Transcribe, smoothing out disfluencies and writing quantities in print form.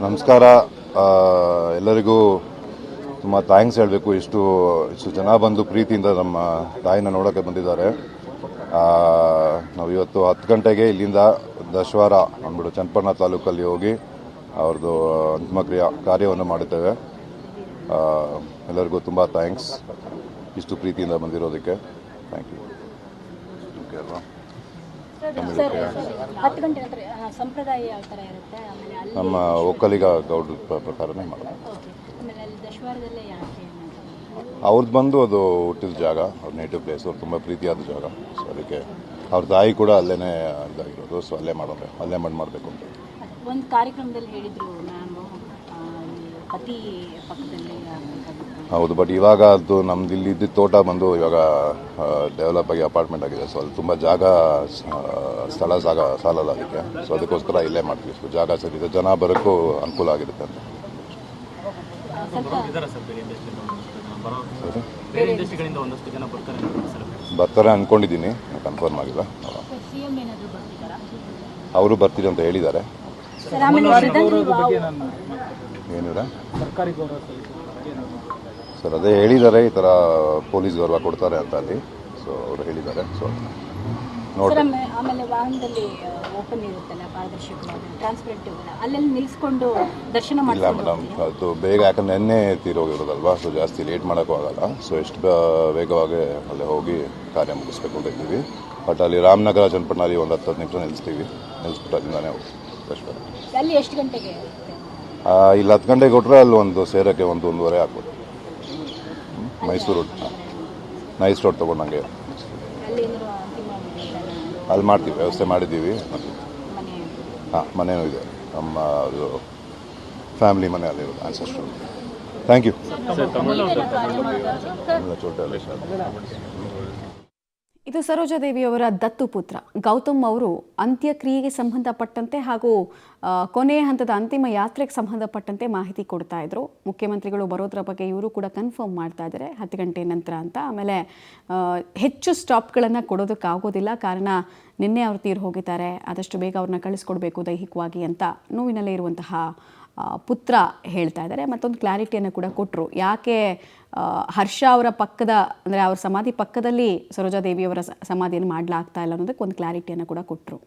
ನಮಸ್ಕಾರ. ಎಲ್ಲರಿಗೂ ತುಂಬ ಥ್ಯಾಂಕ್ಸ್ ಹೇಳಬೇಕು. ಇಷ್ಟು ಜನ ಬಂದು ಪ್ರೀತಿಯಿಂದ ನಮ್ಮ ತಾಯಿನ ನೋಡೋಕ್ಕೆ ಬಂದಿದ್ದಾರೆ. ನಾವು ಇವತ್ತು 10 ಗಂಟೆಗೆ ಇಲ್ಲಿಂದ ದಶವಾರ ಅಂದ್ಬಿಟ್ಟು ಚನ್ನಪಟ್ಟಣ ತಾಲೂಕಲ್ಲಿ ಹೋಗಿ ಅವ್ರದ್ದು ಅಂತಿಮ ಕಾರ್ಯವನ್ನು ಮಾಡುತ್ತೇವೆ. ಎಲ್ಲರಿಗೂ ತುಂಬ ಥ್ಯಾಂಕ್ಸ್ ಇಷ್ಟು ಪ್ರೀತಿಯಿಂದ ಬಂದಿರೋದಕ್ಕೆ. Thank you. ಓಕೆ ಅಲ್ವಾ? ನಮ್ಮ ಒಕ್ಕಲಿಗ ಗೌಡ್ರ ಪ್ರಕಾರನೇ ಮಾಡೋದು. ಅವ್ರದ್ದು ಬಂದು ಅದು ಹುಟ್ಟಿದ ಜಾಗ, ಅವ್ರ ನೇಟಿವ್ ಪ್ಲೇಸ್, ಅವ್ರು ತುಂಬ ಪ್ರೀತಿಯಾದ ಜಾಗ. ಸೊ ಅದಕ್ಕೆ ಅವ್ರ ತಾಯಿ ಕೂಡ ಅಲ್ಲೇ ಇದಾಗಿರೋದು. ಸೊ ಅಲ್ಲೇ ಮಾಡಬೇಕು ಅಂತ ಒಂದು ಕಾರ್ಯಕ್ರಮದಲ್ಲಿ ಹೇಳಿದ್ರು ಮ್ಯಾಮ್, ಪತಿ ಪಕ್ಕದಲ್ಲಿ. ಹೌದು, ಬಟ್ ಇವಾಗ ಅದು ನಮ್ದು ಇಲ್ಲಿ ಇದ್ದಿದ್ದ ತೋಟ ಬಂದು ಇವಾಗ ಡೆವಲಪ್ ಆಗಿ ಅಪಾರ್ಟ್ಮೆಂಟ್ ಆಗಿದೆ. ಸೊ ಅಲ್ಲಿ ತುಂಬ ಸ್ಥಳ ಸಾಲಲ್ಲ ಅದಕ್ಕೆ. ಸೊ ಅದಕ್ಕೋಸ್ಕರ ಇಲ್ಲೇ ಮಾಡ್ತೀವಿ. ಸೊ ಜಾಗ ಸರಿದೆ, ಜನ ಬರೋಕ್ಕೂ ಅನುಕೂಲ ಆಗಿರುತ್ತೆ ಅಂತ. ಬರ್ತಾರೆ ಅಂದ್ಕೊಂಡಿದ್ದೀನಿ, ಕನ್ಫರ್ಮ್ ಆಗಿಲ್ಲ. ಅವರು ಬರ್ತೀರಿ ಅಂತ ಹೇಳಿದ್ದಾರೆ. ಏನಿಲ್ಲ ಸರ್, ಅದೇ ಹೇಳಿದ್ದಾರೆ, ಈ ಥರ ಪೊಲೀಸ್ ಗೌರವ ಕೊಡ್ತಾರೆ ಅಂತ ಅಲ್ಲಿ. ಸೊ ಅವರು ಹೇಳಿದ್ದಾರೆ. ಸೊ ನೋಡಿ, ಆಮೇಲೆ ವಾಹನದಲ್ಲಿ ಓಪನ್ ಇರುತ್ತಲ್ಲ, ಪಾರದರ್ಶಕವಾಗಿ ಟ್ರಾನ್ಸ್ಪರೆಂಟ್ ಅಲ್ಲೆಲ್ಲ ನಿಲ್ಲಿಸ್ಕೊಂಡು ದರ್ಶನ ಮಾಡಿ. ಇಲ್ಲ ಮೇಡಮ್, ಅದು ಬೇಗ, ಯಾಕಂದ್ರೆ ನೆನ್ನೆ ತೀರೋಗಿರೋದಲ್ವಾ. ಸೊ ಜಾಸ್ತಿ ಲೇಟ್ ಮಾಡೋಕ್ಕೂ ಆಗಲ್ಲ. ಸೊ ಎಷ್ಟು ವೇಗವಾಗಿ ಅಲ್ಲೇ ಹೋಗಿ ಕಾರ್ಯ ಮುಗಿಸ್ಬೇಕು ಅಂತ ಇದ್ದೀವಿ. ಬಟ್ ಅಲ್ಲಿ ರಾಮನಗರ ಚನ್ನಪಟ್ಟಣದಲ್ಲಿ ಒಂದು 10 ನಿಮಿಷ ನಿಲ್ಲಿಸ್ಬಿಟ್ಟು ಅಲ್ಲಿಂದಾನೇ ಹೋಗಿ. ಅಲ್ಲಿ ಎಷ್ಟು ಗಂಟೆಗೆ? ಇಲ್ಲಿ 10 ಗಂಟೆಗೆ ಕೊಟ್ಟರೆ ಅಲ್ಲಿ ಒಂದು ಸೇರೋಕ್ಕೆ 1-1:30 ಆಗ್ಬೋದು. ಮೈಸೂರು ನೈಸ್ ರೋಡ್ ತೊಗೊಂಡಂಗೆ ಅಲ್ಲಿ ಮಾಡ್ತೀವಿ, ವ್ಯವಸ್ಥೆ ಮಾಡಿದ್ದೀವಿ. ಹಾಂ, ಮನೇನೂ ಇದೆ, ನಮ್ಮ ಅದು ಫ್ಯಾಮಿಲಿ ಮನೆ ಅಲ್ಲಿರೋದು, ಆನ್ಸೆಸ್ಟ್ರಲ್. Thank you. ಇದು ಸರೋಜಾದೇವಿಯವರ ದತ್ತು ಪುತ್ರ ಗೌತಮ್ ಅವರು ಅಂತ್ಯಕ್ರಿಯೆಗೆ ಸಂಬಂಧಪಟ್ಟಂತೆ ಹಾಗೂ ಕೊನೆಯ ಹಂತದ ಅಂತಿಮ ಯಾತ್ರೆಗೆ ಸಂಬಂಧಪಟ್ಟಂತೆ ಮಾಹಿತಿ ಕೊಡ್ತಾ ಇದ್ರು. ಮುಖ್ಯಮಂತ್ರಿಗಳು ಬರೋದ್ರ ಬಗ್ಗೆ ಇವರು ಕೂಡ ಕನ್ಫರ್ಮ್ ಮಾಡ್ತಾ ಇದ್ದಾರೆ 10 ಗಂಟೆ ನಂತರ ಅಂತ. ಆಮೇಲೆ ಹೆಚ್ಚು ಸ್ಟಾಪ್ಗಳನ್ನು ಕೊಡೋದಕ್ಕಾಗೋದಿಲ್ಲ, ಕಾರಣ ನಿನ್ನೆ ಅವ್ರು ತೀರು ಹೋಗಿದ್ದಾರೆ, ಆದಷ್ಟು ಬೇಗ ಅವ್ರನ್ನ ಕಳಿಸ್ಕೊಡ್ಬೇಕು ದೈಹಿಕವಾಗಿ ಅಂತ ನೋವಿನಲ್ಲೇ ಇರುವಂತಹ ಪುತ್ರ ಹೇಳ್ತಾ ಇದ್ದಾರೆ. ಮತ್ತೊಂದು ಕ್ಲಾರಿಟಿಯನ್ನು ಕೂಡ ಕೊಟ್ಟರು. ಯಾಕೆ ಹರ್ಷ ಅವರ ಪಕ್ಕದ, ಅಂದರೆ ಅವ್ರ ಸಮಾಧಿ ಪಕ್ಕದಲ್ಲಿ ಸರೋಜಾದೇವಿಯವರ ಸಮಾಧಿಯನ್ನು ಮಾಡಲಾಗ್ತಾ ಇಲ್ಲ ಅನ್ನೋದಕ್ಕೆ ಒಂದು ಕ್ಲಾರಿಟಿಯನ್ನು ಕೂಡ ಕೊಟ್ಟರು.